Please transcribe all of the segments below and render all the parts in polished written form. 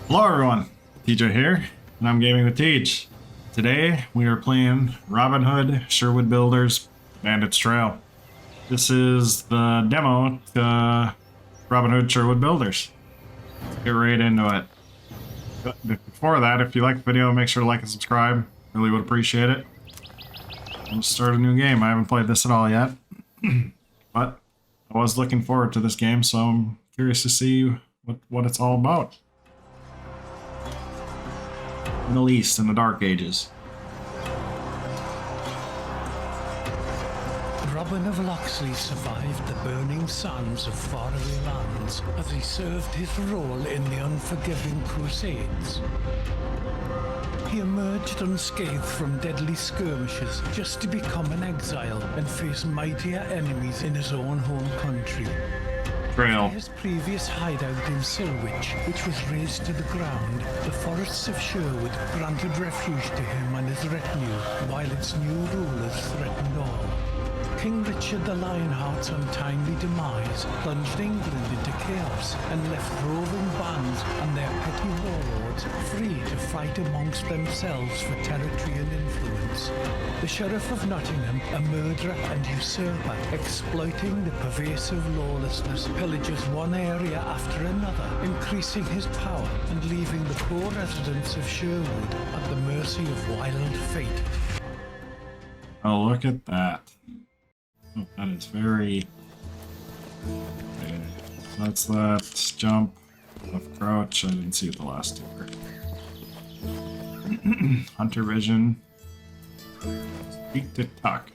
Hello everyone, TJ here, and I'm gaming with Teach. Today we are playing Robin Hood, Sherwood Builders, Bandit's Trail. This is the demo to Robin Hood, Sherwood Builders. Let's get right into it. But before that, if you like the video, make sure to like and subscribe. Really would appreciate it. Let's start a new game. I haven't played this at all yet, but I was looking forward to this game, so I'm curious to see what it's all about. Middle East in the Dark Ages. Robin of Locksley survived the burning sands of faraway lands as he served his role in the unforgiving Crusades. He emerged unscathed from deadly skirmishes just to become an exile and face mightier enemies in his own home country. His previous hideout in Silwich, which was razed to the ground, the forests of Sherwood granted refuge to him and his retinue, while its new rulers threatened all. King Richard the Lionheart's untimely demise plunged England into chaos and left roving bands and their petty warlords free to fight amongst themselves for territory and influence. The Sheriff of Nottingham, a murderer and usurper, exploiting the pervasive lawlessness, pillages one area after another, increasing his power and leaving the poor residents of Sherwood at the mercy of wild fate. Oh, look at that. Oh, that is very... Okay. Let's jump, left crouch. I didn't see it the last two were. Hunter vision. Speak to tuck.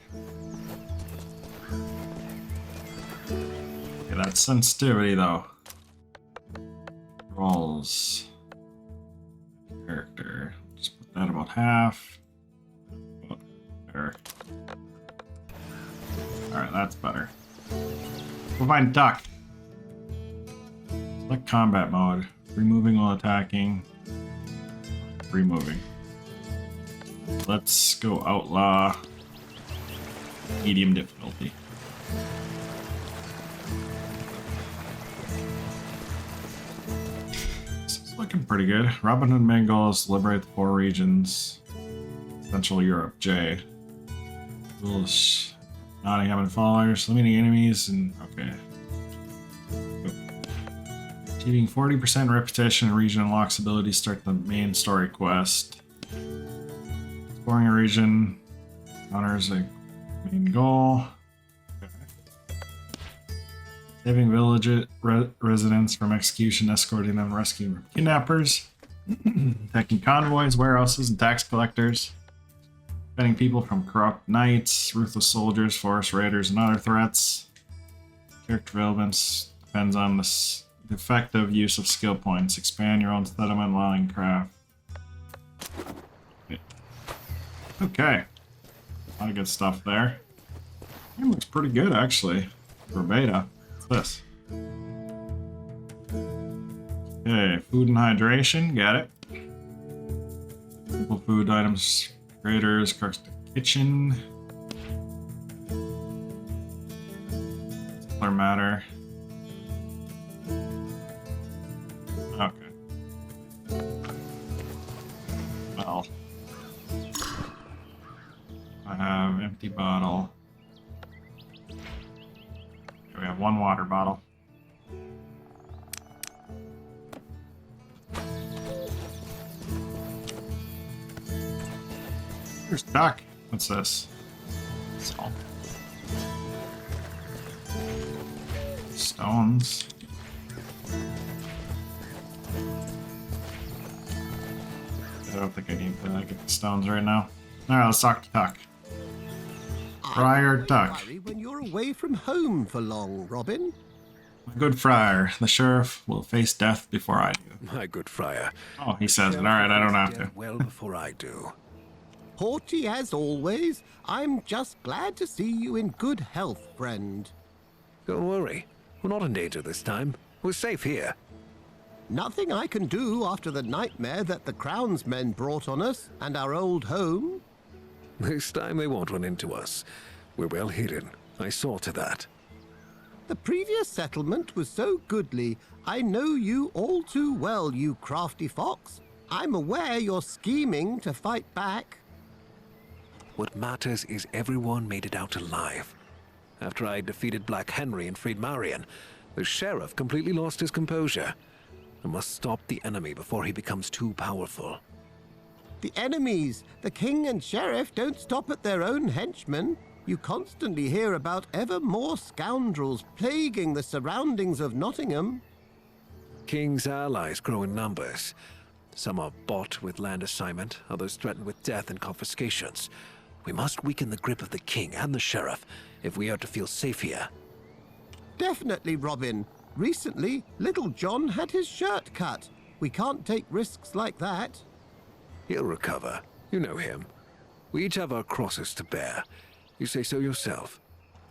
Okay, that's sensitivity though. Rolls. Character. Just put that about half. Oh, there. Alright, that's better. We'll find duck. Select combat mode. Removing while attacking. Removing. Let's go outlaw. Medium difficulty. This is looking pretty good. Robin Hood main goal is to liberate the 4 regions. Central Europe, J. Nottingham and followers, limiting enemies, and okay. Achieving 40% repetition in region unlocks ability to start the main story quest. Exploring a region honors a main goal. Okay. Saving village residents from execution, escorting them, rescuing kidnappers, attacking convoys, warehouses, and tax collectors. Defending people from corrupt knights, ruthless soldiers, forest raiders, and other threats. Character relevance depends on the effective use of skill points. Expand your own settlement, line craft. Okay. A lot of good stuff there. It looks pretty good, actually, for beta. What's this? Okay, food and hydration. Got it. Simple food items. Graders, cooks the kitchen. Simpler matter. Okay. Well, I have empty bottle. Okay, we have 1 water bottle. Here's duck. What's this? Salt. Stones. I don't think I need to get the stones right now. Alright, let's talk to Tuck. Friar Tuck. When you're away from home for long, Robin. My good friar, the sheriff will face death before I do. My good friar. Oh, he says it. Alright, I don't have to. Well before I do. Haughty as always, I'm just glad to see you in good health, friend. Don't worry. We're not in danger this time. We're safe here. Nothing I can do after the nightmare that the Crown's men brought on us and our old home. This time they won't run into us. We're well hidden. I saw to that. The previous settlement was so goodly. I know you all too well, you crafty fox. I'm aware you're scheming to fight back. What matters is everyone made it out alive. After I defeated Black Henry and freed Marion, the sheriff completely lost his composure. I must stop the enemy before he becomes too powerful. The enemies, the king and sheriff, don't stop at their own henchmen. You constantly hear about ever more scoundrels plaguing the surroundings of Nottingham. King's allies grow in numbers. Some are bought with land assignment, others threatened with death and confiscations. We must weaken the grip of the king and the sheriff if we are to feel safe here. Definitely, Robin. Recently, Little John had his shirt cut. We can't take risks like that. He'll recover. You know him. We each have our crosses to bear. You say so yourself.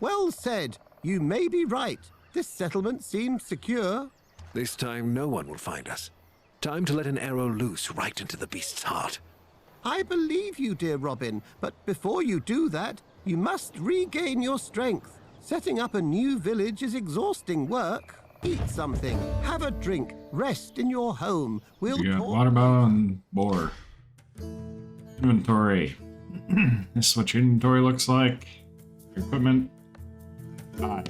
Well said. You may be right. This settlement seems secure. This time no one will find us. Time to let an arrow loose right into the beast's heart. I believe you, dear Robin, but before you do that, you must regain your strength. Setting up a new village is exhausting work. Eat something, have a drink, rest in your home. We'll We got talk. water bottle and boar. Inventory. This is what your inventory looks like. Your equipment. Hi.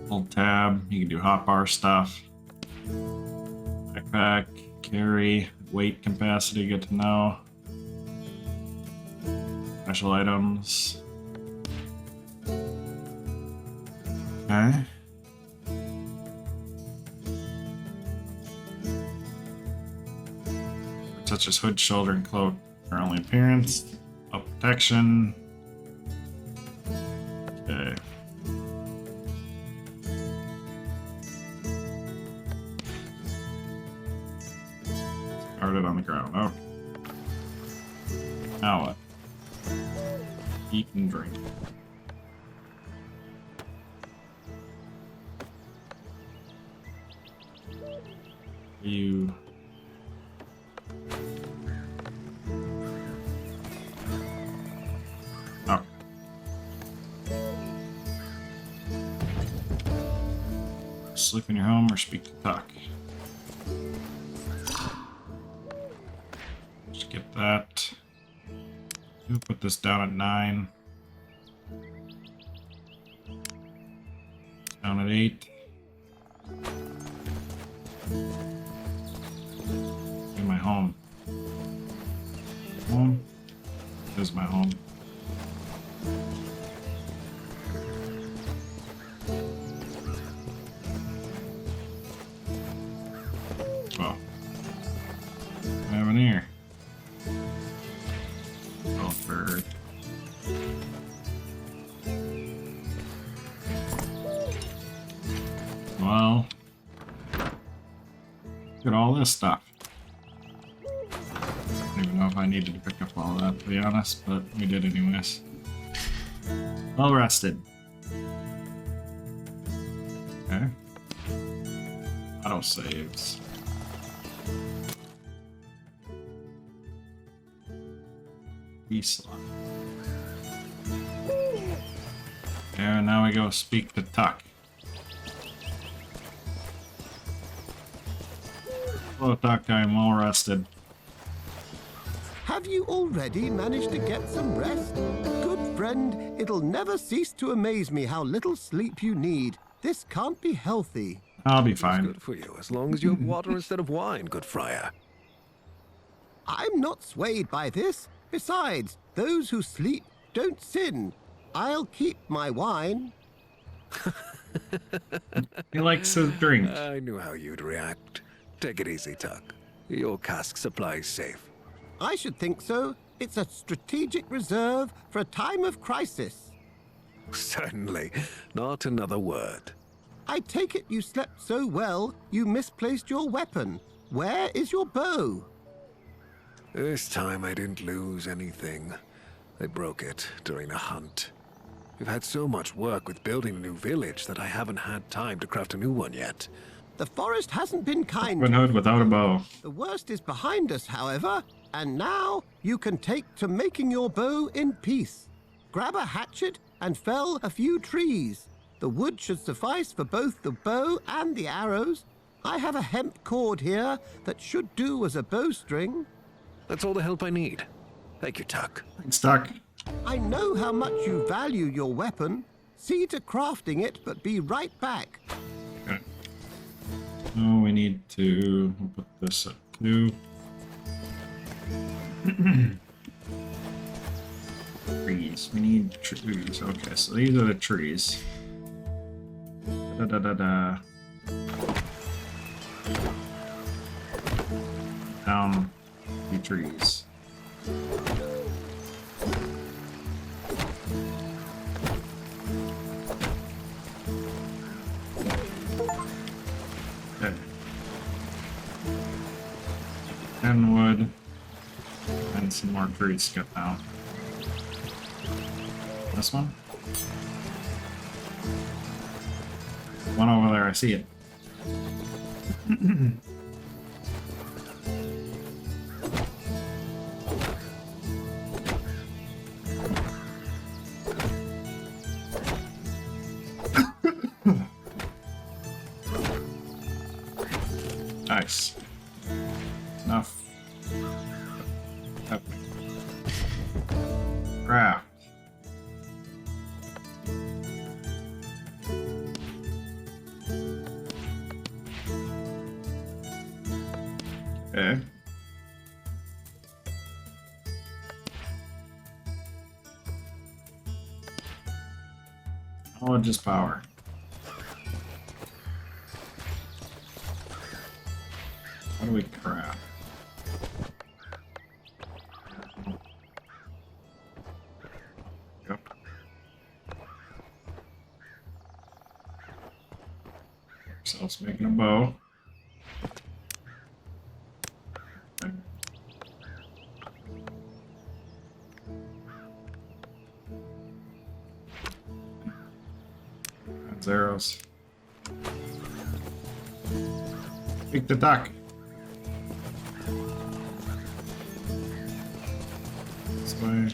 Hold tab. You can do hotbar stuff. Backpack, carry, weight capacity, good to know. Special items. Okay. Such as hood, shoulder, and cloak. Currently appearance. Up protection. Okay. Started on the ground. Oh. Now what? Eat and drink. You. Oh. Sleep in your home or speak to Tuck. Just get that. We'll put this down at 9. Down at 8. In my home. Home? This is my home. Well, I have an ear. Oh, bird. Well, look at all this stuff. I don't even know if I needed to pick up all that, to be honest, but we did anyways. Well rested. Okay. Auto saves. E-slot. And now we go speak to Tuck. Hello, Tuck. I'm well rested. Have you already managed to get some rest? Good friend, it'll never cease to amaze me how little sleep you need. This can't be healthy. I'll be It's fine. good for you, as long as you have water instead of wine, good friar. I'm not swayed by this. Besides, those who sleep don't sin. I'll keep my wine. He likes to drink. I knew how you'd react. Take it easy, Tuck. Your cask supply is safe. I should think so. It's a strategic reserve for a time of crisis. Certainly. Not another word. I take it you slept so well, you misplaced your weapon. Where is your bow? This time I didn't lose anything. I broke it during a hunt. We've had so much work with building a new village that I haven't had time to craft a new one yet. The forest hasn't been kind. Robin Hood without a bow. The worst is behind us, however, and now you can take to making your bow in peace. Grab a hatchet and fell a few trees. The wood should suffice for both the bow and the arrows. I have a hemp cord here that should do as a bowstring. That's all the help I need. Thank you, Tuck. Thanks, Duck. I know how much you value your weapon. See to crafting it, but be right back. Okay. Oh, we need to put this up too. Trees. We need trees. Okay, so these are the trees. Da da da da. Down the trees. Okay. And wood. And some more trees to cut down. This one? One over there, I see it. Nice. Enough. Craft. Okay. Knowledge is power. How do we craft? Yep. Ourselves making a bow. That's arrows. Pick the duck. This way.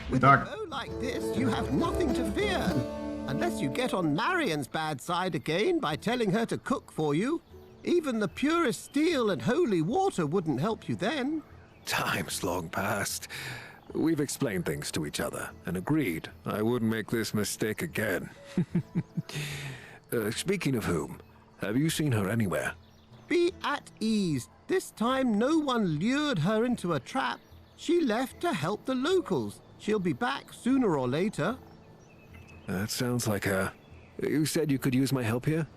With Duck. a bow like this, you have nothing to fear. Unless you get on Marion's bad side again by telling her to cook for you. Even the purest steel and holy water wouldn't help you then. Time's long past. We've explained things to each other and agreed I wouldn't make this mistake again. Speaking of whom, have you seen her anywhere? Be at ease. This time no one lured her into a trap. She left to help the locals. She'll be back sooner or later. That sounds like her. You said you could use my help here?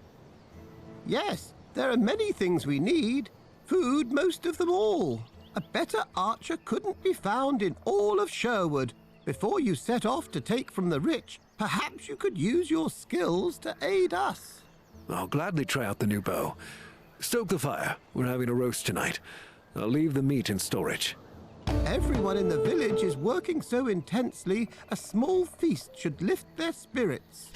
Yes, there are many things we need. Food, most of them all. A better archer couldn't be found in all of Sherwood. Before you set off to take from the rich, perhaps you could use your skills to aid us. I'll gladly try out the new bow. Stoke the fire. We're having a roast tonight. I'll leave the meat in storage. Everyone in the village is working so intensely, a small feast should lift their spirits.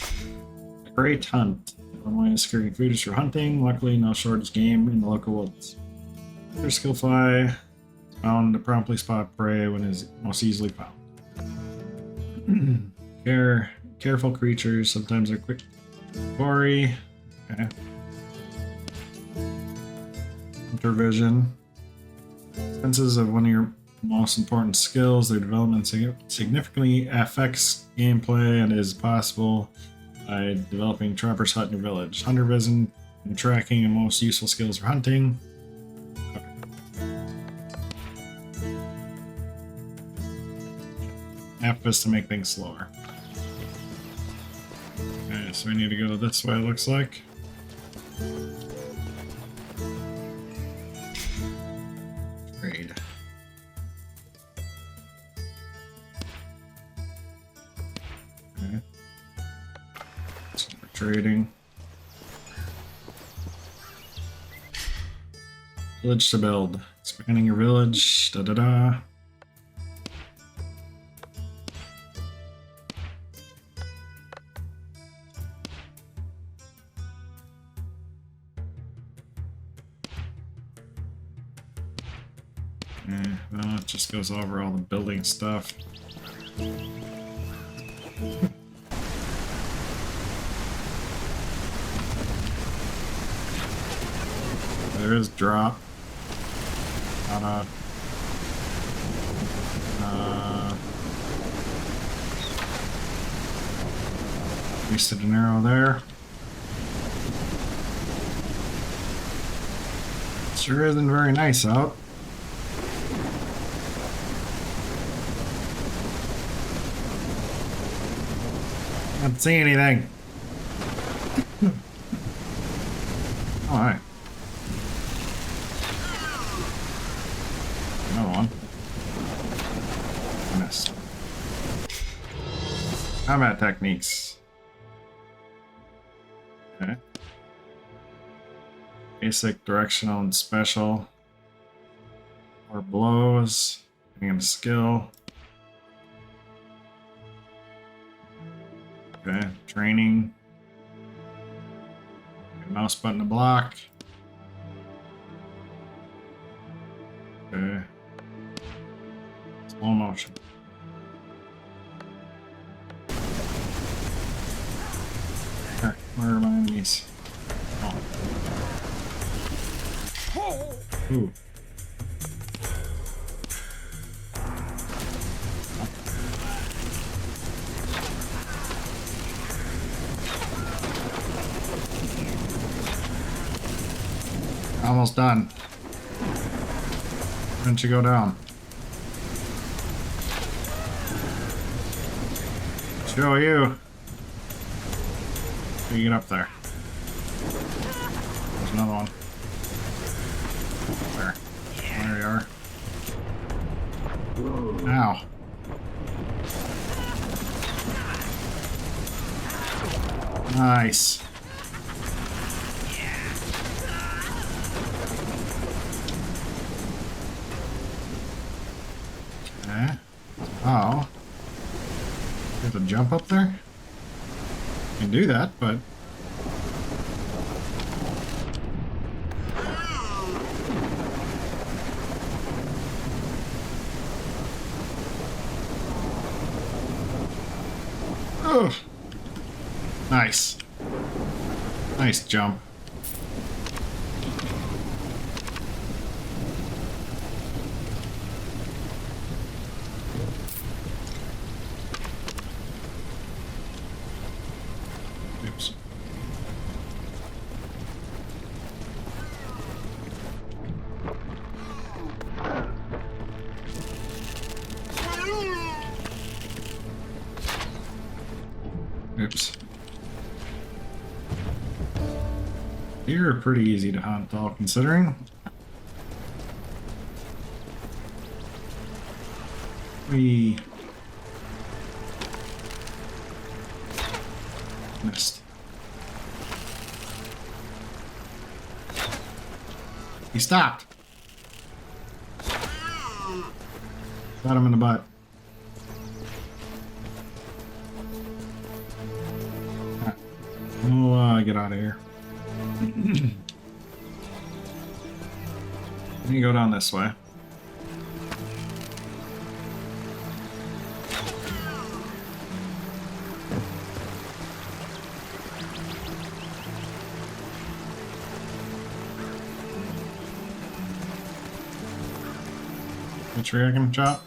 A great hunt. One way of securing food is for hunting. Luckily, no shortage game in the local woods. Your skill fly found to promptly spot prey when it is most easily found. Careful creatures. Sometimes they're quick. Quarry. Okay. Hunter vision. Senses of one of your most important skills. Their development significantly affects gameplay and is possible by developing Trapper's Hut in your village. Hunter vision and tracking and most useful skills for hunting. F is to make things slower. Okay, so we need to go this way, it looks like. Trade. Okay. So we're trading. Village to build. Expanding your village. Da da da. Well, it just goes over all the building stuff. There is drop. On a wasted an arrow there. Sure isn't very nice out. Can't see anything. All right. Another one. Missed. Combat techniques. Okay. Basic, directional, and special. Or blows. Getting a skill. Okay, training. Mouse button to block. Okay. Slow motion. Alright, where are my enemies? Oh. Ooh. Almost done. Why don't you go down? Show you. How you get up there? There's another one. There. There you are. Ow. Nice. Okay. Oh. You have to jump up there? You can do that, but... Oh! Nice. Nice jump. Oops. Oops. You're pretty easy to hunt, all considering. We missed. He stopped. Got him in the butt. We'll get out of here. Let me go down this way. The tree I can chop.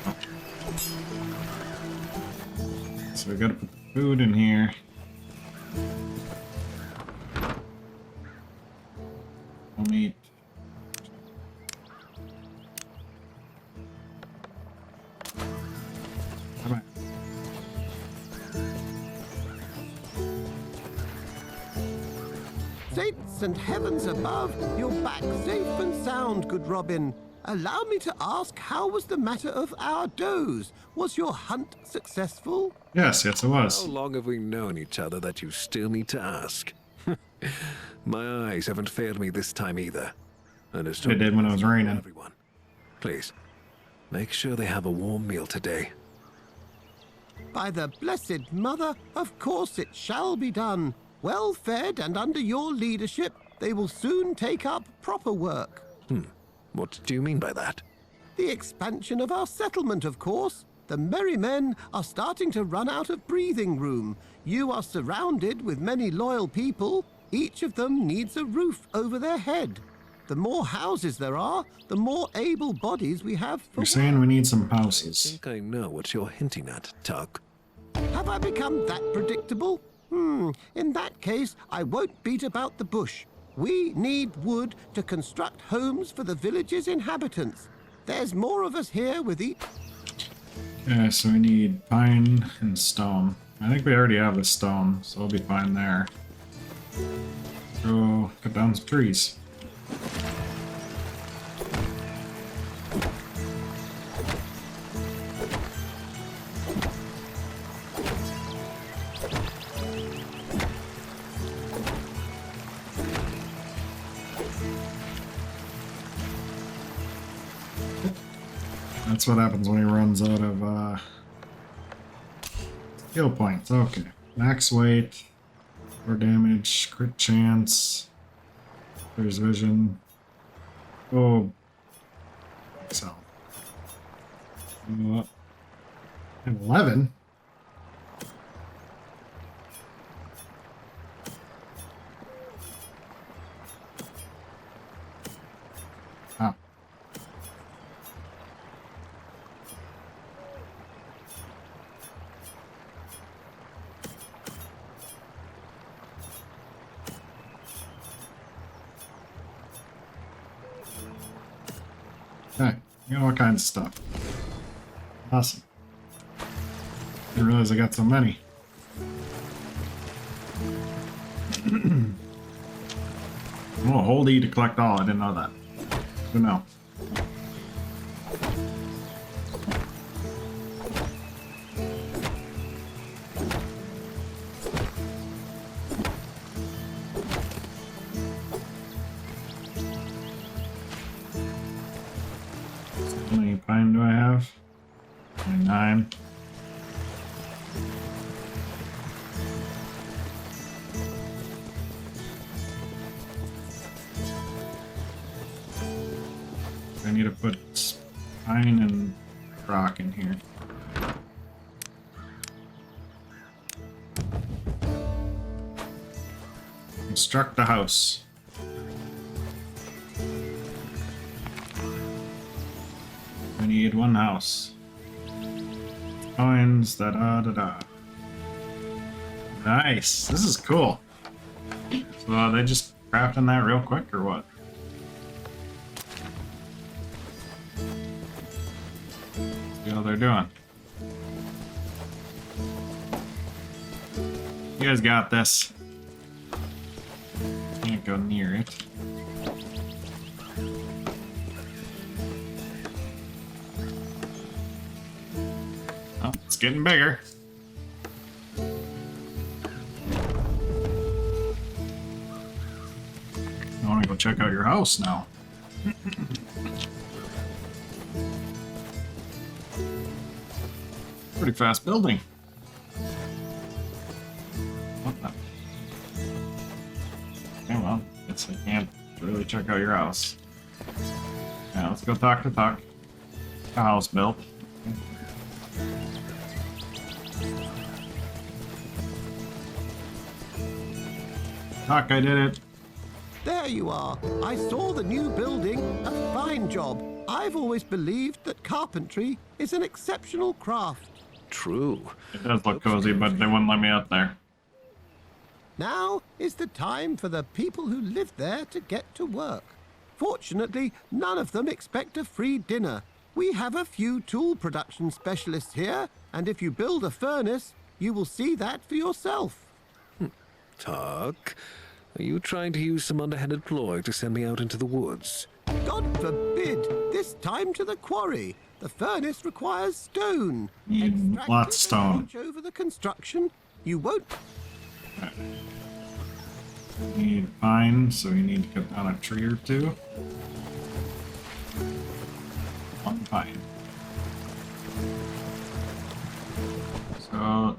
Oh. So we gotta put the food in here. Meat. Come on. Saints and heavens above, you're back safe and sound, good Robin. Allow me to ask, how was the matter of our does? Was your hunt successful? Yes, it How was. long have we known each other that you still need to ask? My eyes haven't failed me this time either. And it's They did when it was raining. everyone. Please, make sure they have a warm meal today. By the Blessed Mother, of course it shall be done. Well fed and under your leadership, they will soon take up proper work. What do you mean by that? The expansion of our settlement, of course. The merry men are starting to run out of breathing room. You are surrounded with many loyal people. Each of them needs a roof over their head. The more houses there are, the more able bodies we have for You're saying we need some I houses. think I know what you're hinting at, Tuck. Have I become that predictable? In that case, I won't beat about the bush. We need wood to construct homes for the village's inhabitants. There's more of us here with each... Okay, so we need pine and stone. I think we already have the stone, so we'll be fine there. Go cut down some trees. That's what happens when he runs out of skill points. Okay. Max weight, 4 damage, crit chance, there's vision. Oh, so 11. Ah. Okay, you got all kinds of stuff. Awesome. Didn't realize I got so many. Oh, hold E to collect all. I didn't know that. Good to know. How many pine do I have? 29. I need to put pine and rock in here. Construct the house. We need one house. Coins, da da da da. Nice. This is cool. So they just crafting that real quick or what? See how they're doing. You guys got this. Can't go near it. Oh, it's getting bigger. I want to go check out your house now. Pretty fast building. What the? Okay, well, guess I can't really check out your house. Yeah, let's go talk to Tuck. A house built. Tuck, I did it. There you are. I saw the new building. A fine job. I've always believed that carpentry is an exceptional craft. True. It does look cozy, but they wouldn't let me up there. Now is the time for the people who live there to get to work. Fortunately, none of them expect a free dinner. We have a few tool production specialists here, and if you build a furnace, you will see that for yourself. Tuck, are you trying to use some underhanded ploy to send me out into the woods? God forbid, this time to the quarry. The furnace requires stone. Need Extract lots of it stone. and watch over the construction. You won't... Need pine, so we need to cut down a tree or two. One pine. So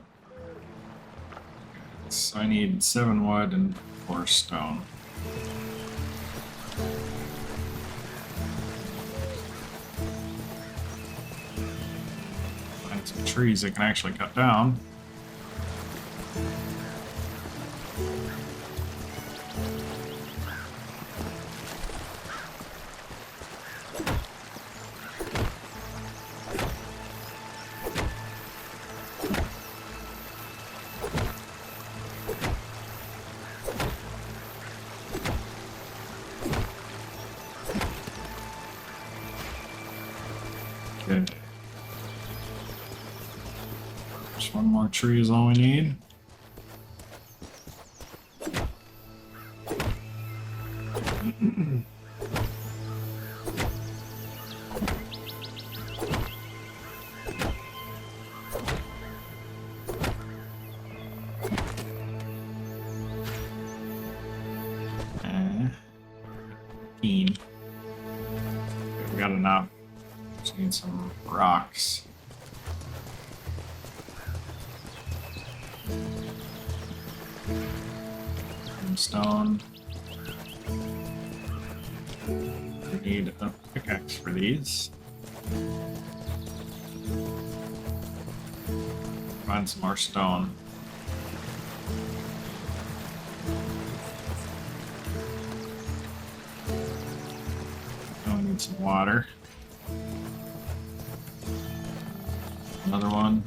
I need 7 wood and 4 stone. Some trees that can actually cut down. Okay. Just one more tree is all we need. Okay, we got enough. Just need some rocks. Some stone. We need a pickaxe for these. Find some more stone. Now we need some water. Another one.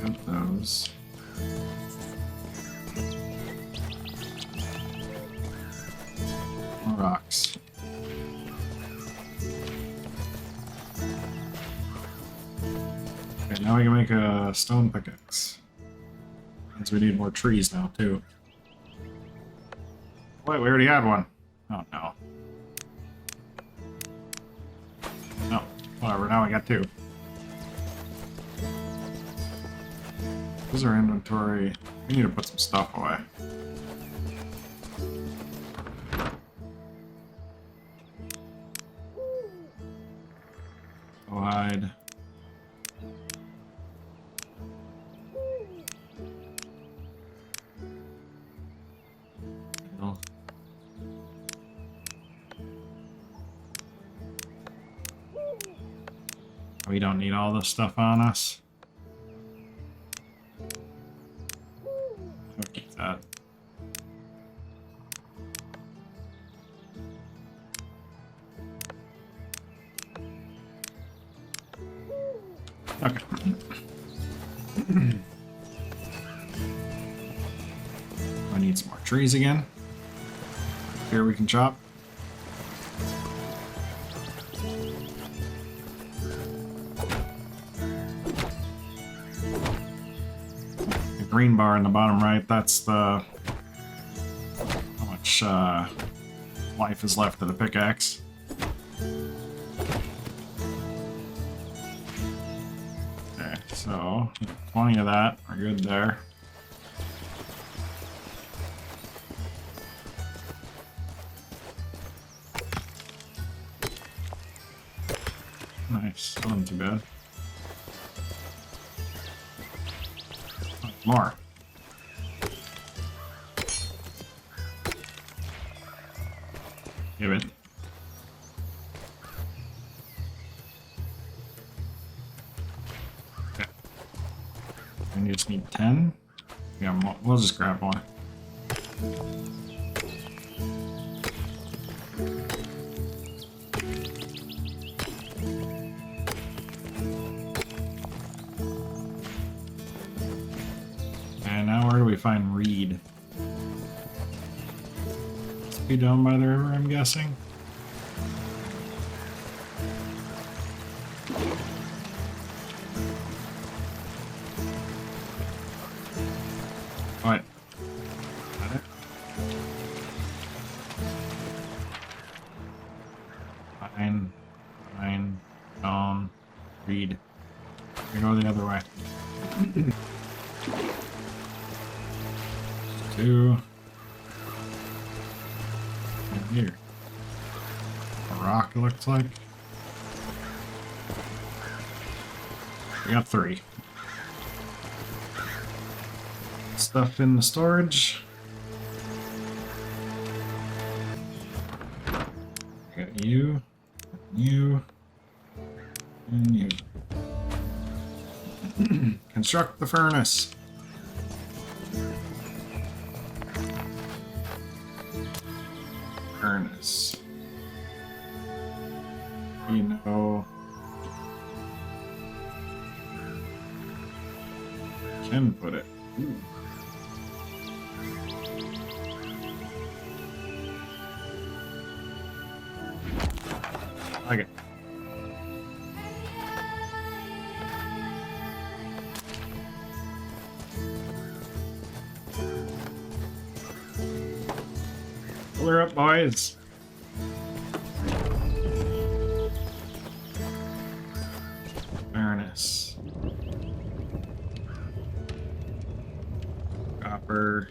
Got those. More rocks. Okay, now we can make a stone pickaxe. Means we need more trees now too. Wait, we already had one. Oh no. No, whatever, now we got two. Where's our inventory? We need to put some stuff away. Go hide. We don't need all this stuff on us. I'll keep that. Okay. I need some more trees again. Here we can chop. Green bar in the bottom right, that's the how much life is left of the pickaxe. Okay, so 20 of that, we're good there. Nice, wasn't too bad. More. Give it. Okay. And you just need 10. Yeah, we'll just grab one. And now where do we find reed? Must be down by the river, I'm guessing. What? Got it? Fine, stone, reed. We go the other way. Two. And here. A rock, it looks like. We got 3. Stuff in the storage. You, you, and you. Construct the furnace. Furnace. You know. Can put it. Ooh. Okay. Pull her up, boys. Furnace. Copper.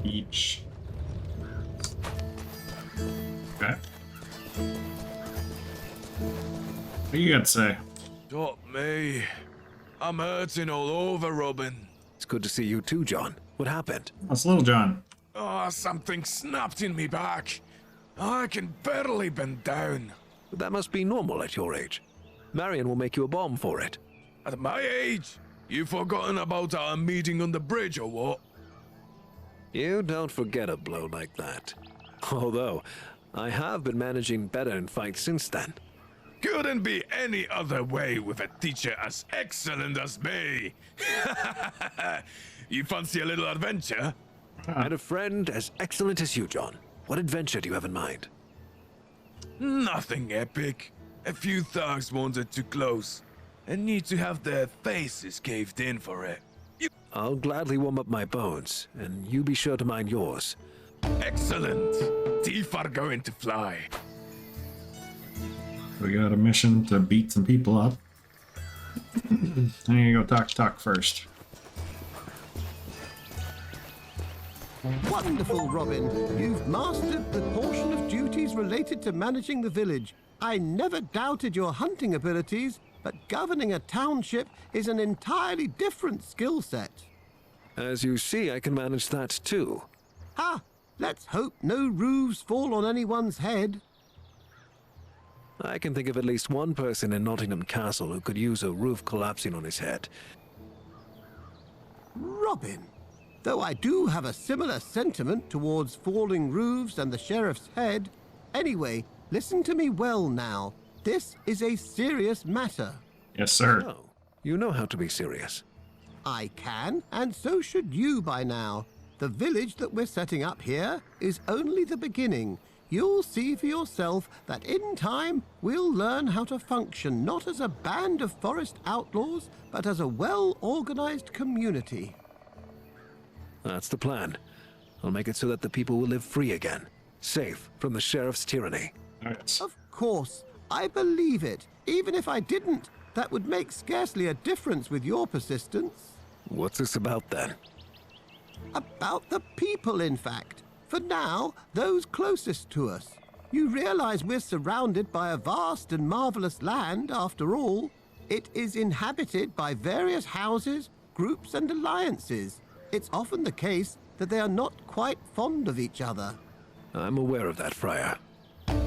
Each. Okay. What you got to say? Stop me. I'm hurting all over, Robin. It's good to see you too, John. What happened? That's Little John. Oh, something snapped in me back. I can barely bend down. That must be normal at your age. Marion will make you a bomb for it. At my age? You forgotten about our meeting on the bridge or what? You don't forget a blow like that. Although, I have been managing better in fights since then. Couldn't be any other way with a teacher as excellent as me. You fancy a little adventure? And a friend as excellent as you, John. What adventure do you have in mind? Nothing epic. A few thugs wandered too close and need to have their faces caved in for it. I'll gladly warm up my bones, and you be sure to mind yours. Excellent. Teeth are going to fly. We got a mission to beat some people up. I'm gonna go talk to Tuck first. Wonderful, Robin. You've mastered the portion of duties related to managing the village. I never doubted your hunting abilities, but governing a township is an entirely different skill set. As you see, I can manage that too. Ha! Let's hope no roofs fall on anyone's head. I can think of at least one person in Nottingham Castle who could use a roof collapsing on his head. Robin, though I do have a similar sentiment towards falling roofs and the sheriff's head. Anyway, listen to me well now. This is a serious matter. Yes, sir. Oh, you know how to be serious. I can, and so should you by now. The village that we're setting up here is only the beginning. You'll see for yourself that in time we'll learn how to function not as a band of forest outlaws, but as a well-organized community. That's the plan. I'll make it so that the people will live free again, safe from the sheriff's tyranny. Yes. Of course, I believe it. Even if I didn't, that would make scarcely a difference with your persistence. What's this about then? About the people, in fact. For now, those closest to us. You realize we're surrounded by a vast and marvelous land, after all. It is inhabited by various houses, groups, and alliances. It's often the case that they are not quite fond of each other. I'm aware of that, Friar.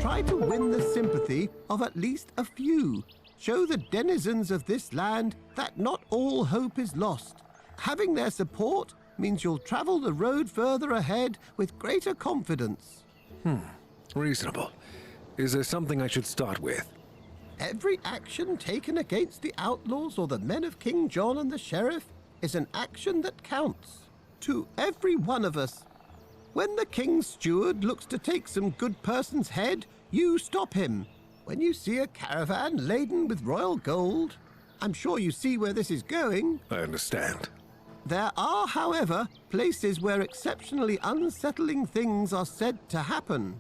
Try to win the sympathy of at least a few. Show the denizens of this land that not all hope is lost. Having their support means you'll travel the road further ahead with greater confidence. Reasonable. Is there something I should start with? Every action taken against the outlaws or the men of King John and the sheriff is an action that counts. To every one of us. When the king's steward looks to take some good person's head, you stop him. When you see a caravan laden with royal gold, I'm sure you see where this is going. I understand. There are, however, places where exceptionally unsettling things are said to happen.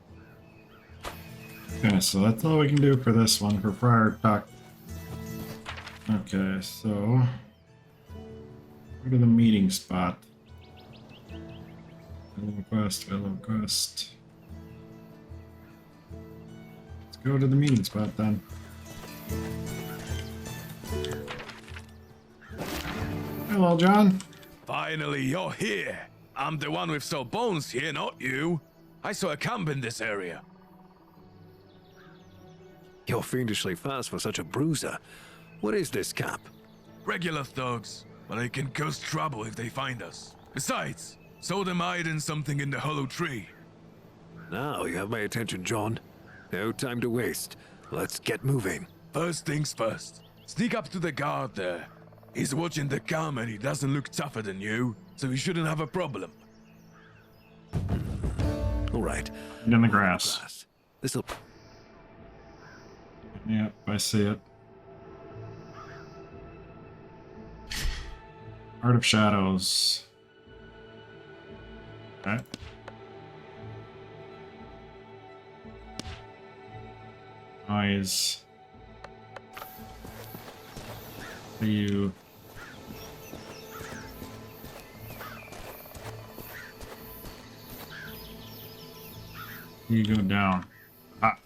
Okay, so that's all we can do for this one, for Friar Tuck. Okay, so go to the meeting spot. Fellow quest. Let's go to the meeting spot then. Hello, John. Finally, you're here. I'm the one with sore bones here, not you. I saw a camp in this area. You're fiendishly fast for such a bruiser. What is this cap? Regular thugs, but they can cause trouble if they find us. Besides, saw them hiding something in the hollow tree. Now you have my attention, John. No time to waste. Let's get moving. First things first. Sneak up to the guard there. He's watching the cam and he doesn't look tougher than you, so he shouldn't have a problem. All right. In the grass. This'll... Yep, I see it. Art of Shadows. Okay. Eyes. You. You go down. Ah.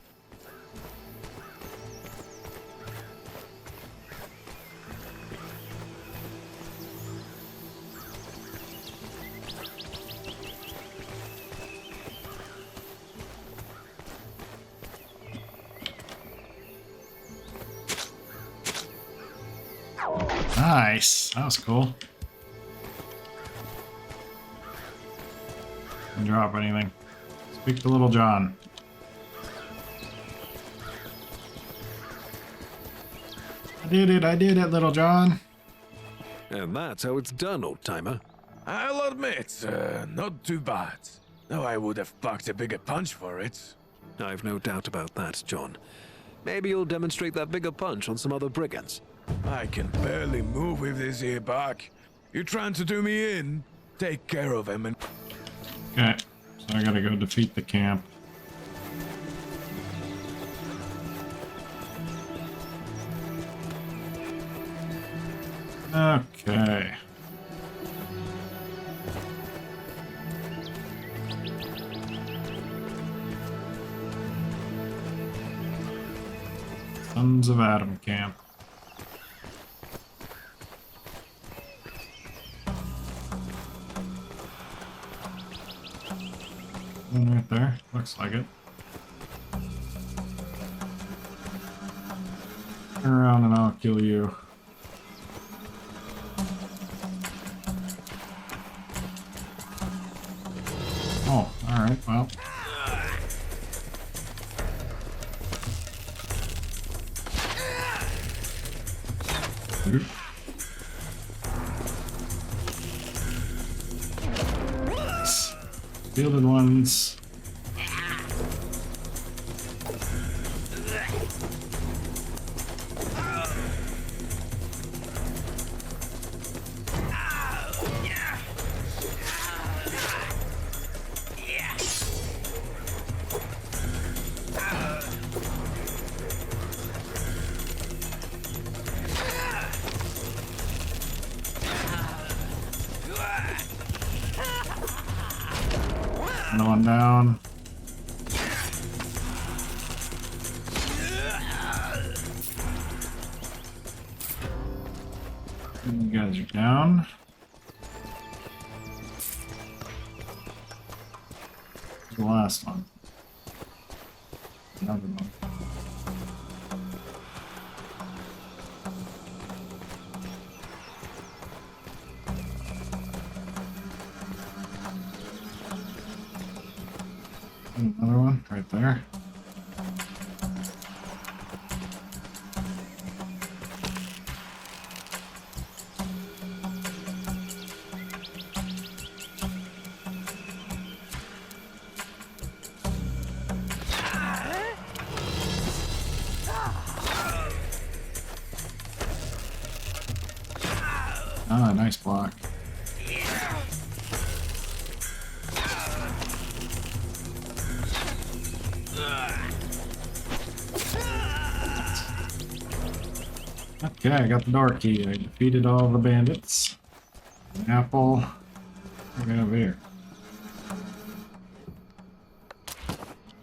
Nice. That was cool. Didn't drop anything. Speak to Little John. I did it, Little John. And that's how it's done, old-timer. I'll admit, not too bad. Though I would have packed a bigger punch for it. I've no doubt about that, John. Maybe you'll demonstrate that bigger punch on some other brigands. I can barely move with this here back. You trying to do me in? Take care of him and... Okay, so I gotta go defeat the camp. Okay. Sons of Adam camp. One right there. Looks like it. Turn around and I'll kill you. Oh, alright, well. Oop. Fielded ones. Another one down. You guys are down. Where's the last one? Another one. Another one right there. Ah, nice block. Okay, I got the door key. I defeated all the bandits. An apple. What do we have here?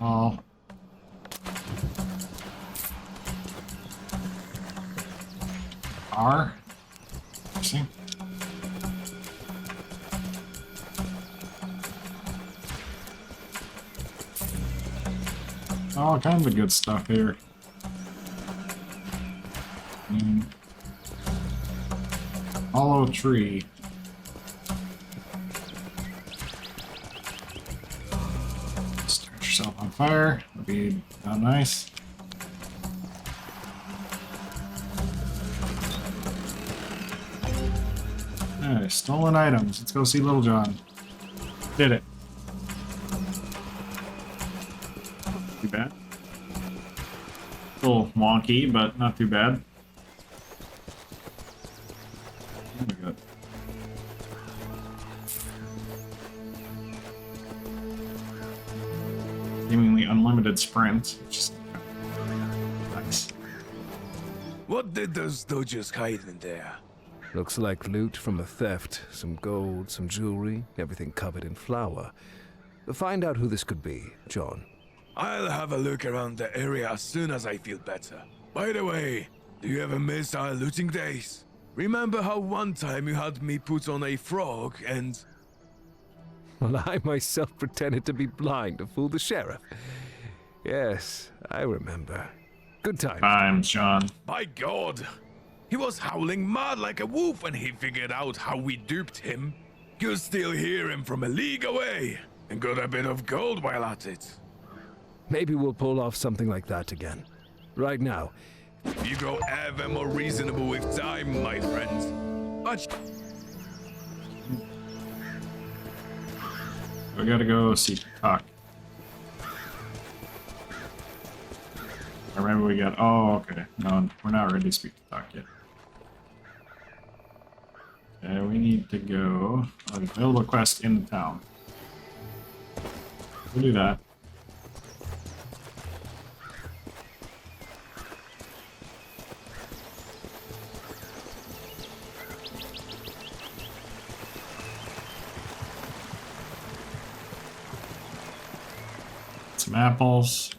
All. R. See? All kinds of good stuff here. tree. Start yourself on fire. That'd be nice. Alright, stolen items. Let's go see Little John. Did it. Too bad. A little wonky, but not too bad. What do we got? Seemingly unlimited sprint, which is nice. What did those dodgers hide in there? Looks like loot from a theft. Some gold, some jewelry, everything covered in flour. Find out who this could be, John. I'll have a look around the area as soon as I feel better. By the way, do you ever miss our looting days? Remember how one time you had me put on a frog and... Well, I myself pretended to be blind to fool the sheriff. Yes, I remember. Good time. Times, John. By God! He was howling mad like a wolf when he figured out how we duped him. Could still hear him from a league away, and got a bit of gold while at it. Maybe we'll pull off something like that again. Right now. You grow ever more reasonable with time, my friend. But We gotta go see Talk. Or maybe we got. Oh, okay. No, we're not ready to speak to Talk yet. Okay, we need to go. Available quest in the town. We'll do that. Some apples.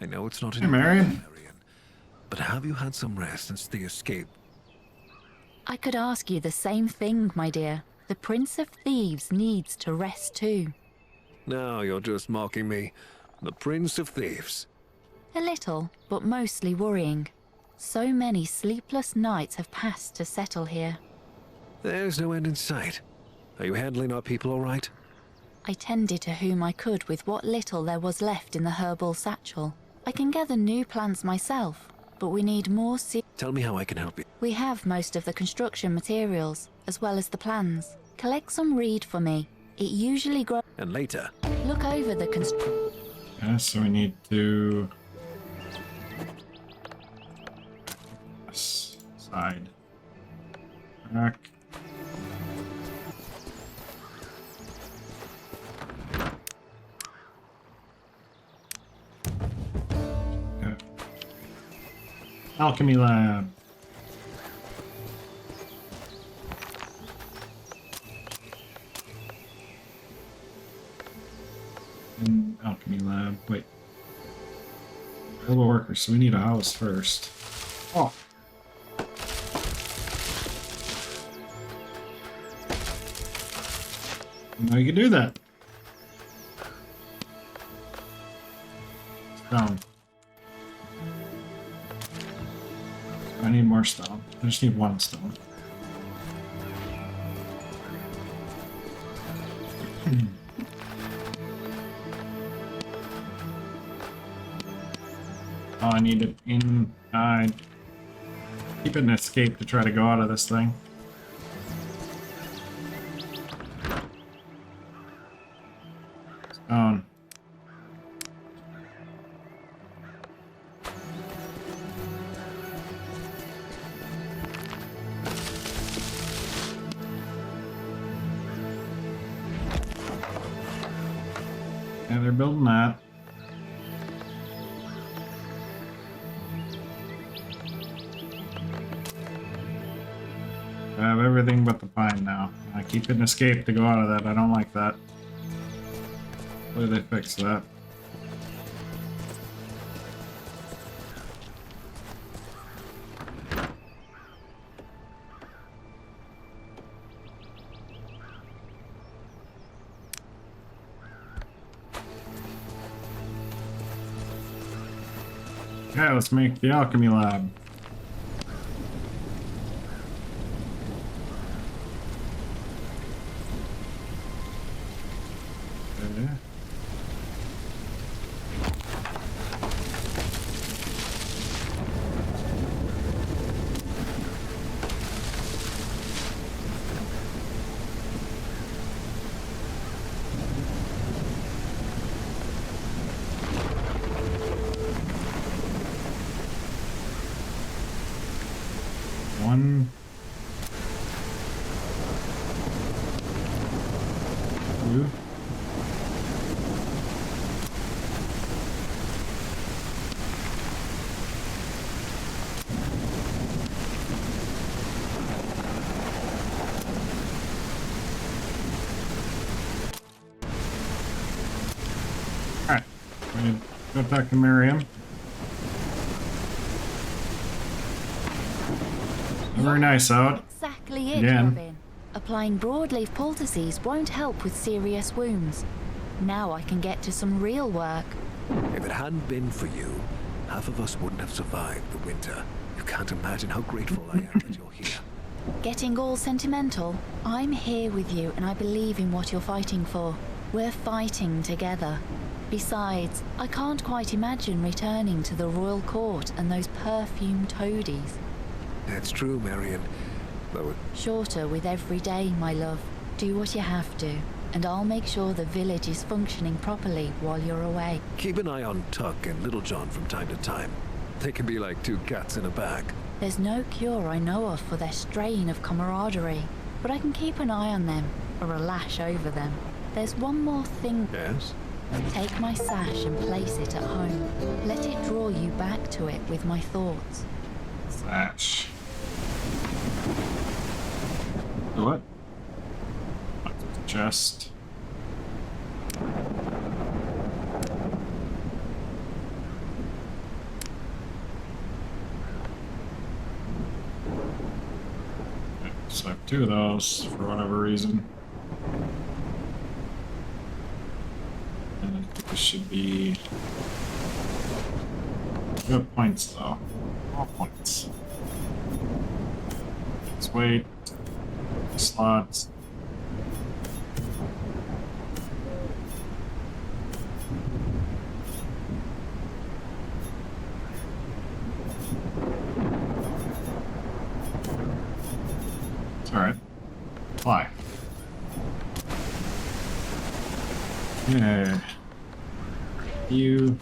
I know it's not Hey, Marion. But have you had some rest since the escape? I could ask you the same thing, my dear. The Prince of Thieves needs to rest too. Now you're just mocking me. The Prince of Thieves. A little, but mostly worrying. So many sleepless nights have passed to settle here. There's no end in sight. Are you handling our people all right? I tended to whom I could with what little there was left in the herbal satchel. I can gather new plants myself, but we need more Tell me how I can help you. We have most of the construction materials, as well as the plans. Collect some reed for me. It usually grows. And later. Look over the Yeah, so we need to. This side. Back. Okay. Alchemy lab. Alchemy lab. Wait. Available workers, so we need a house first. Oh. Now you can do that. Stone. I need more stone. I just need one stone. Oh, I need it in. Keep an escape to try to go out of this thing. Stone. Yeah, they're building that. I have everything but the pine now. I keep an escape to go out of that. I don't like that. Hopefully they fix that. Okay, let's make the alchemy lab. Okay. One, two, all right, we go back to Miriam. Very nice out. Exactly it, Again. Robin. Applying broadleaf poultices won't help with serious wounds. Now I can get to some real work. If it hadn't been for you, half of us wouldn't have survived the winter. You can't imagine how grateful I am that you're here. Getting all sentimental? I'm here with you and I believe in what you're fighting for. We're fighting together. Besides, I can't quite imagine returning to the royal court and those perfumed toadies. That's true, Marion. Though Shorter with every day, my love. Do what you have to, and I'll make sure the village is functioning properly while you're away. keep an eye on Tuck and Little John from time to time. They can be like two cats in a bag. There's no cure I know of for their strain of camaraderie, but I can keep an eye on them, or a lash over them. There's one more thing. Yes? Take my sash and place it at home. Let it draw you back to it with my thoughts. Thatch. What? Chest. So I have two of those for whatever reason. And I think this should be good points though. All points. Let's wait. Slots. It's alright. Fly. Yeah. You.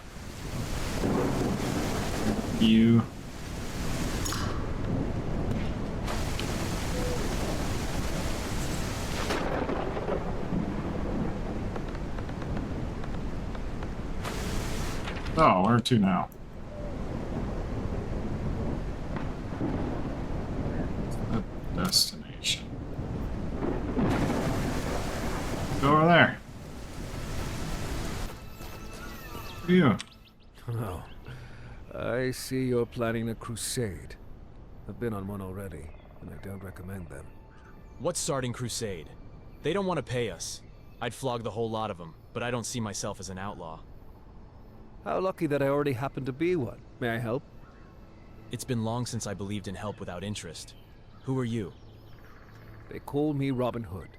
Oh, where to now? The destination. Go over there. Who are you? Oh, I see you're planning a crusade. I've been on one already, and I don't recommend them. What's starting crusade? They don't want to pay us. I'd flog the whole lot of them, but I don't see myself as an outlaw. How lucky that I already happen to be one. May I help? It's been long since I believed in help without interest. Who are you? They call me Robin Hood,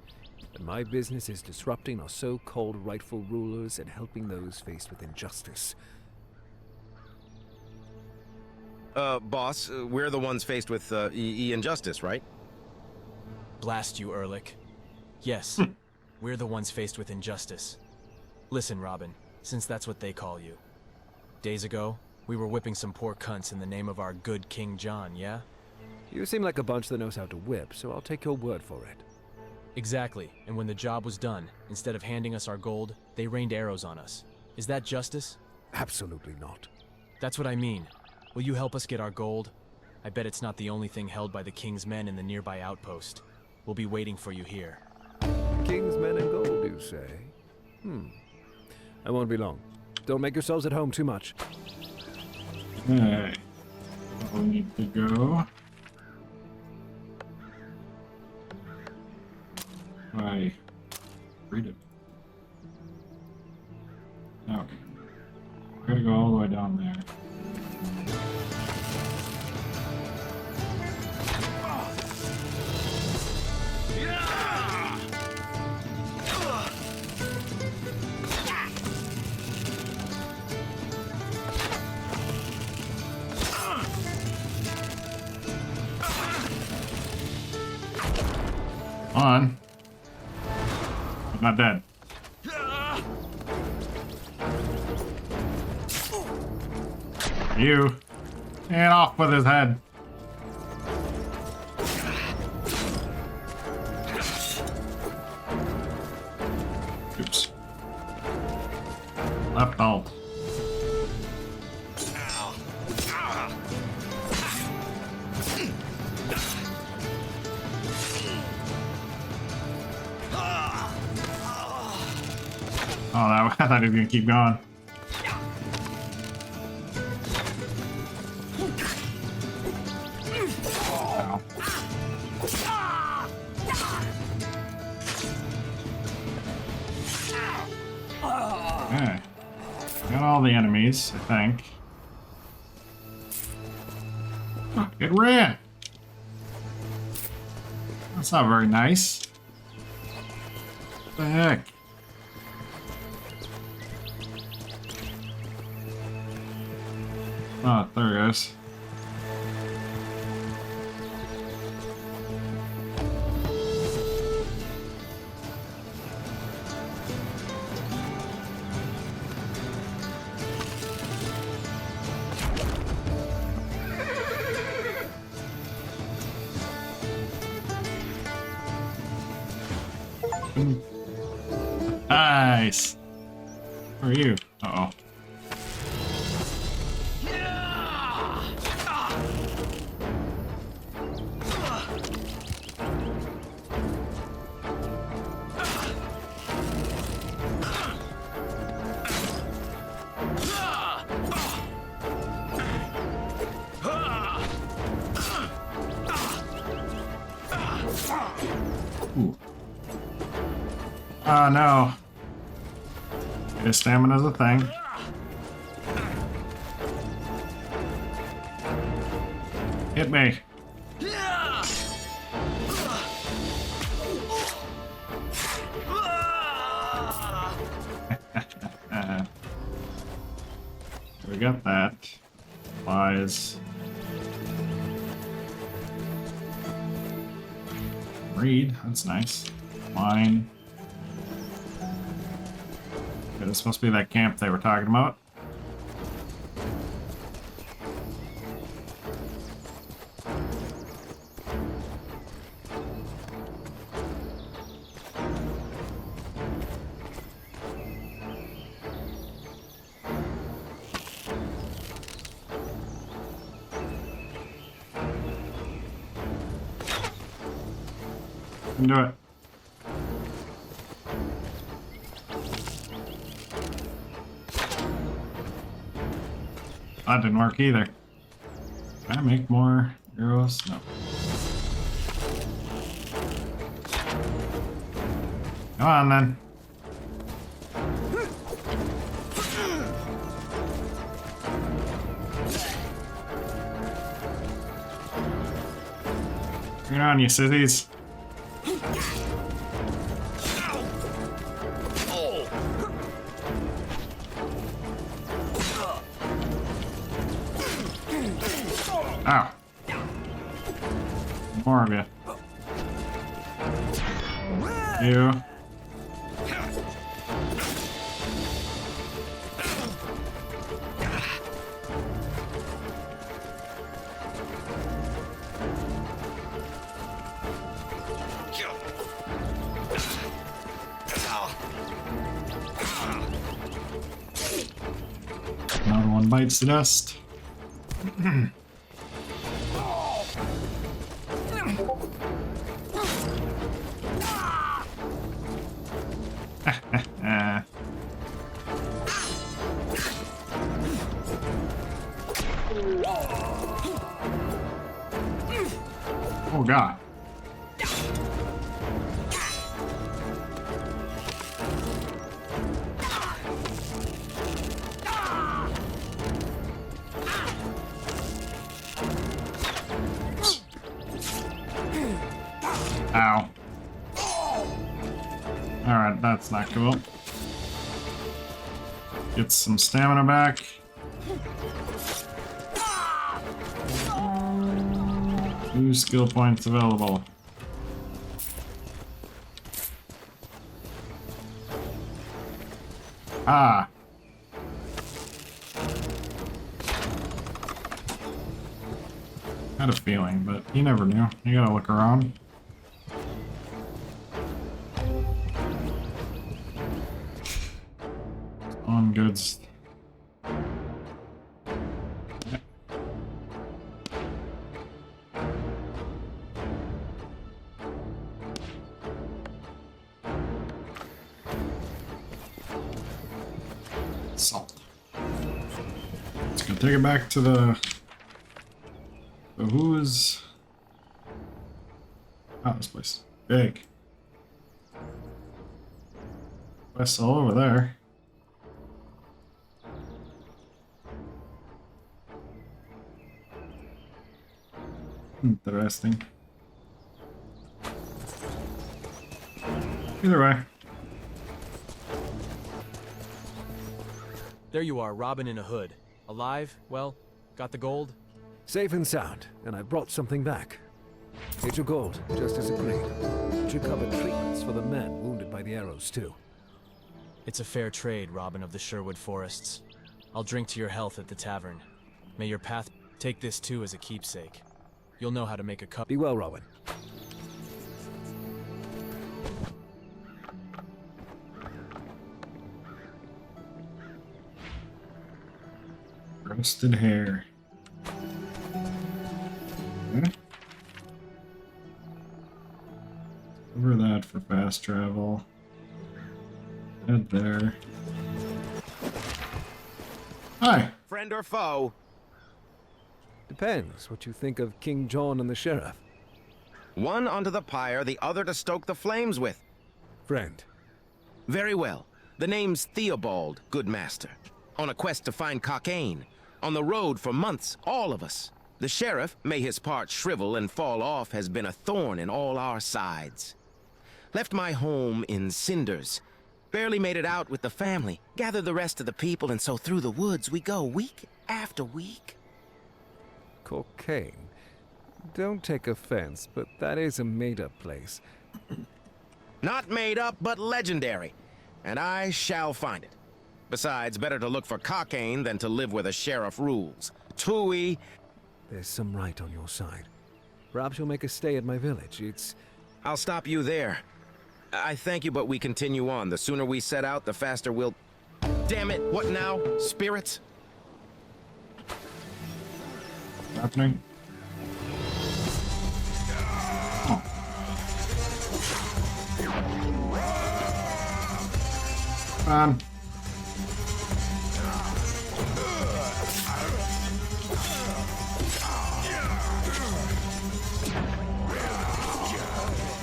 and my business is disrupting our so-called rightful rulers and helping those faced with injustice. Boss, we're the ones faced with, injustice, right? Blast you, Ehrlich. Yes, we're the ones faced with injustice. Listen, Robin, since that's what they call you. Days ago, we were whipping some poor cunts in the name of our good King John, yeah? You seem like a bunch that knows how to whip, so I'll take your word for it. Exactly, and when the job was done, instead of handing us our gold, they rained arrows on us. Is that justice? Absolutely not. That's what I mean. Will you help us get our gold? I bet it's not the only thing held by the King's men in the nearby outpost. We'll be waiting for you here. King's men and gold, you say? I won't be long. Don't make yourselves at home too much. Okay. We need to go. I read it. Okay. We're gonna go all the way down there. On. I'm not dead. You. And off with his head. Oops. Left alt. Oh, that, I thought he was gonna keep going. Ow. Okay. Got all the enemies, I think. It ran! That's not very nice. What the heck? Oh, there it goes. Nice. Where are you? Uh-oh. Ooh. Oh no. His stamina's a thing. Hit me. We got that. Flies. Read, that's nice. Mine. Okay, this must be that camp they were talking about. Can do it. That didn't work either. Can I make more arrows? No. Come on then. Bring it on, you sissies. Ow. More of you. You. Another one bites the dust. Oh god. Ow. Alright, that's not cool. Get some stamina back. 2 skill points available. Ah. Had a feeling, but you never knew. You gotta look around. On goods. Salt. It's gonna take it back to the. So who is? Oh, this place big. West all over there. Interesting. Either way. There you are, Robin in a hood. Alive? Well, got the gold? Safe and sound, and I brought something back. It's your gold, just as agreed. It should cover treatments for the men wounded by the arrows, too. It's a fair trade, Robin of the Sherwood Forests. I'll drink to your health at the tavern. May your path take this too as a keepsake. You'll know how to make a cup. Be well, Robin. Roasted hair. Okay. Over that for fast travel. Head there. Hi. Friend or foe? Depends what you think of King John and the sheriff. One onto the pyre, the other to stoke the flames with. Friend. Very well. The name's Theobald, good master. On a quest to find Cockaigne. On the road for months, all of us. The sheriff, may his part shrivel and fall off, has been a thorn in all our sides. Left my home in cinders. Barely made it out with the family. Gathered the rest of the people, and so through the woods we go, week after week. Cocaine. Don't take offense, but that is a made-up place. Not made up, but legendary. And I shall find it. Besides, better to look for Cockaigne than to live where the sheriff rules. Tooey. There's some right on your side. Perhaps you'll make a stay at my village. I'll stop you there. I thank you, but we continue on. The sooner we set out, the faster we'll... Damn it, what now? Spirits? Happening. Oh. Man.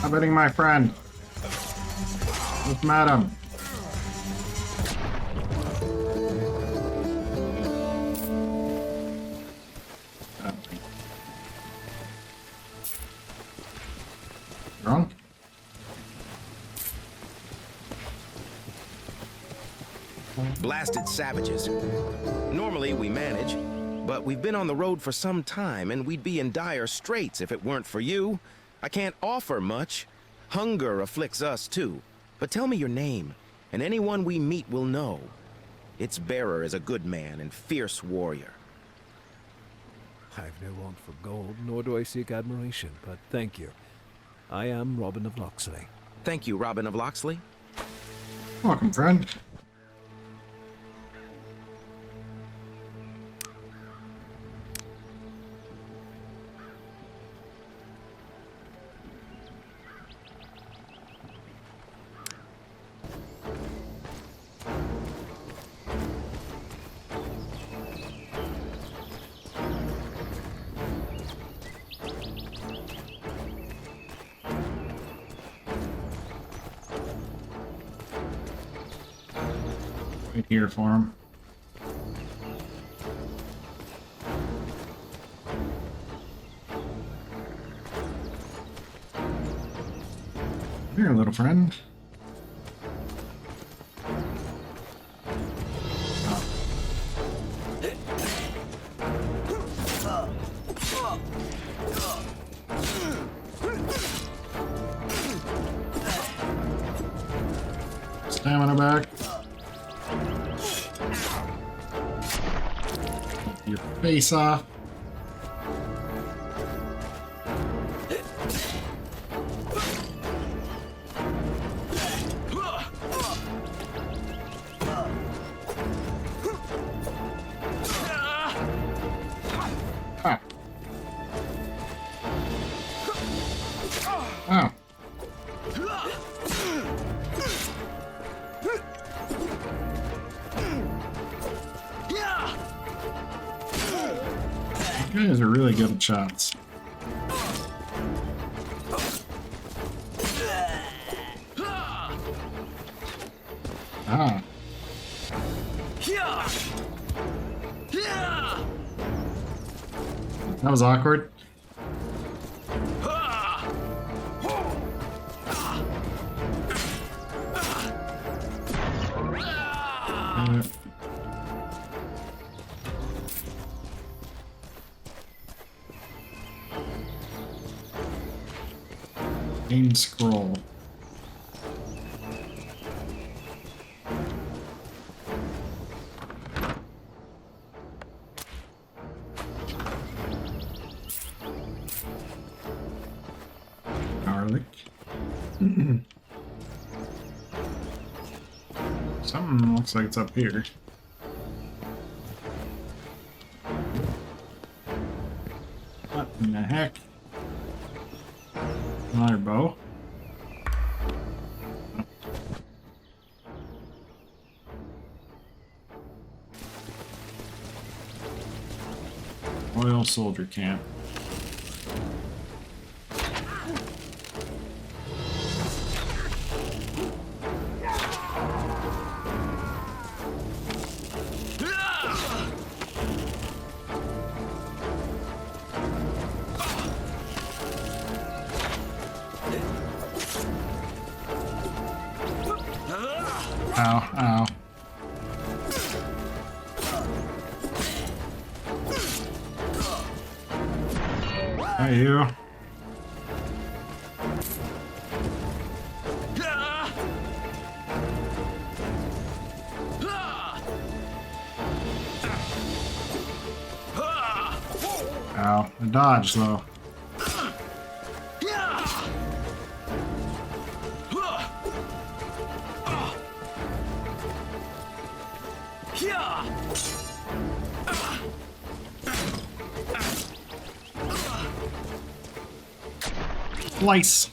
I'm betting my friend. With Madam. Wrong? Blasted savages. Normally we manage, but we've been on the road for some time and we'd be in dire straits if it weren't for you. I can't offer much. Hunger afflicts us too. But tell me your name, and anyone we meet will know. Its bearer is a good man and fierce warrior. I've no want for gold, nor do I seek admiration, but thank you. I am Robin of Locksley. Thank you, Robin of Locksley. Welcome, friend. Right here for him. Here, little friend. Stamina back. face off. Ah. Oh. You guys are really good at shots. Ah. That was awkward. Main scroll. Garlic. Something looks like it's up here. What in the heck? Another bow. Royal Soldier Camp. Ow, ow. Hey, you. Ow, I dodged though. Slice.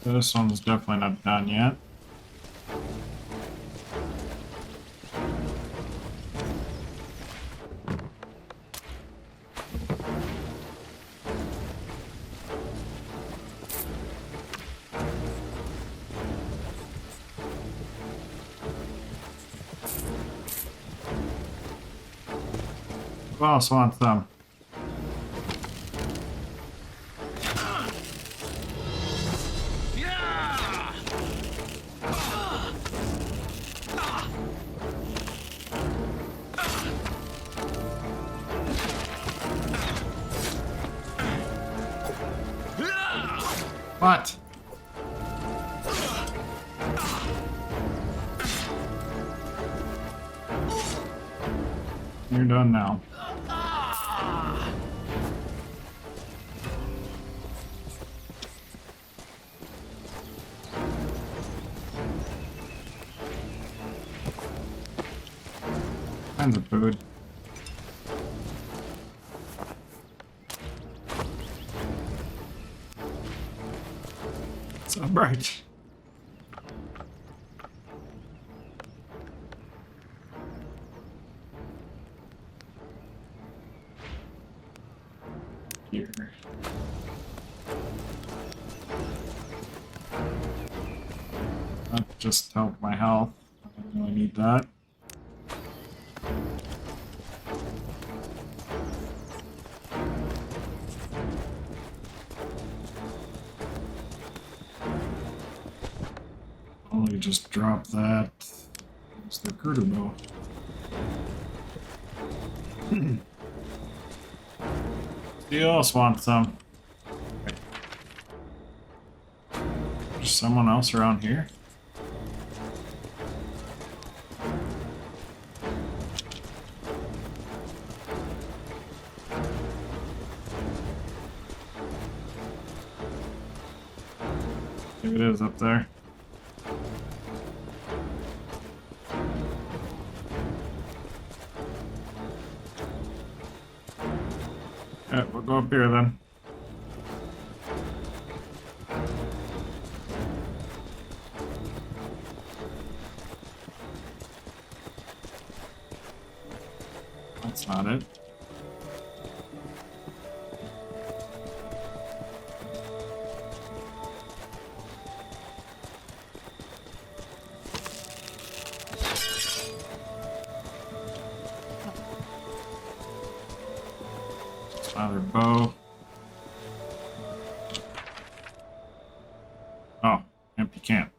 This one's definitely not done yet. Who else wants them? What? You're done now. Kinds of food. So bright. Here. That just helped my health. I don't really need that. Only just drop that. It's the critter bow. Who else wants some? There's someone else around here? Maybe it is up there. Yeah, we'll go up here then. That's not it. Another bow. Oh, empty camp.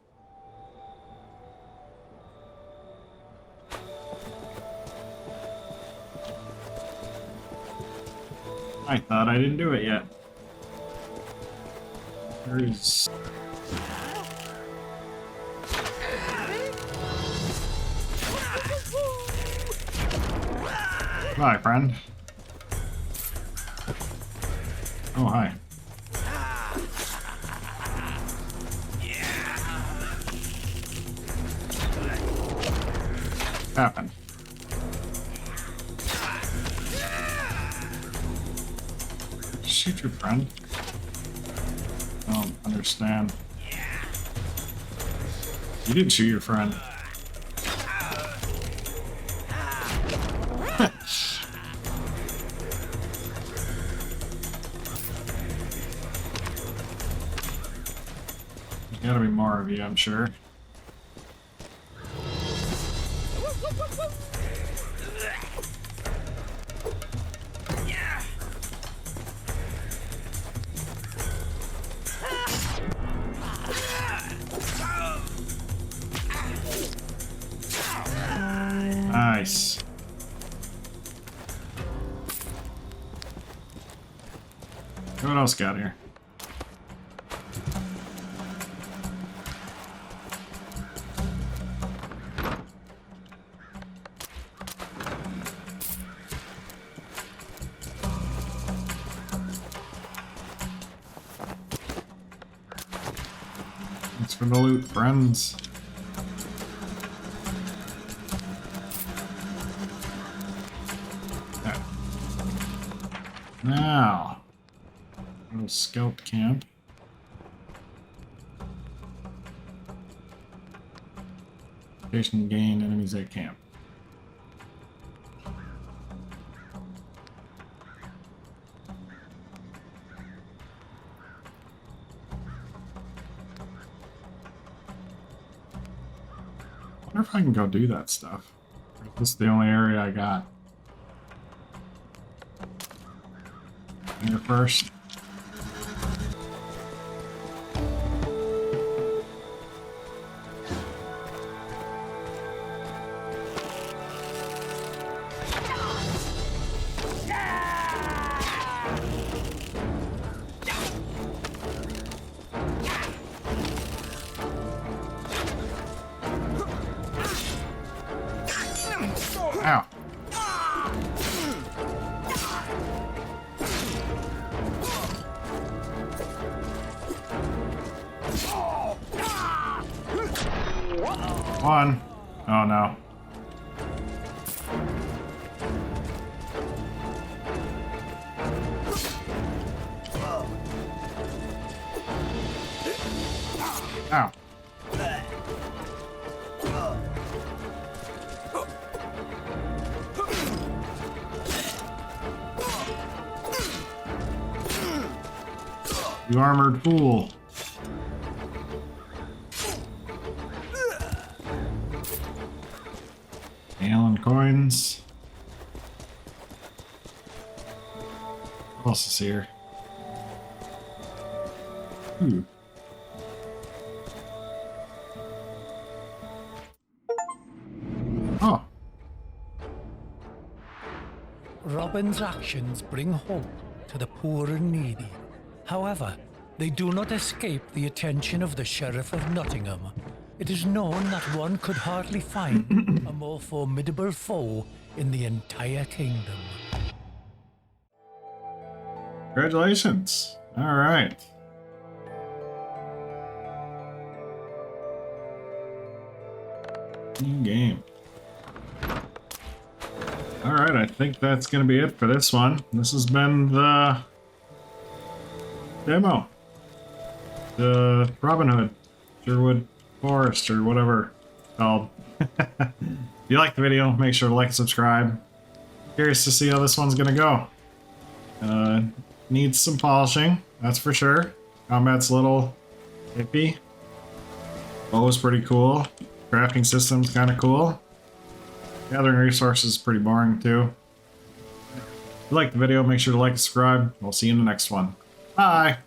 I thought I didn't do it yet. There is. Hi, friend. Oh, hi. What happened? Shoot your friend. I don't understand. You didn't shoot your friend. There's gotta be more of you, I'm sure. Nice. What else got here? Thanks for the loot, friends. Now, little scout camp. Station gain enemies at camp. I wonder if I can go do that stuff. This is the only area I got. Here first. Ow. One. Oh no. Ow. You armored fool. Allen coins. What else is here? Ooh. Oh. Robin's actions bring hope to the poor and needy. However, they do not escape the attention of the Sheriff of Nottingham. It is known that one could hardly find a more formidable foe in the entire kingdom. Congratulations. All right. New game. Alright, I think that's going to be it for this one. This has been the demo. The Robin Hood, Sherwood Forest, or whatever it's called. If you like the video, make sure to like and subscribe. Curious to see how this one's going to go. Needs some polishing, that's for sure. Combat's a little iffy. Bow's pretty cool. Crafting system's kind of cool. Gathering resources is pretty boring too. If you like the video, make sure to like and subscribe. We'll see you in the next one. Bye!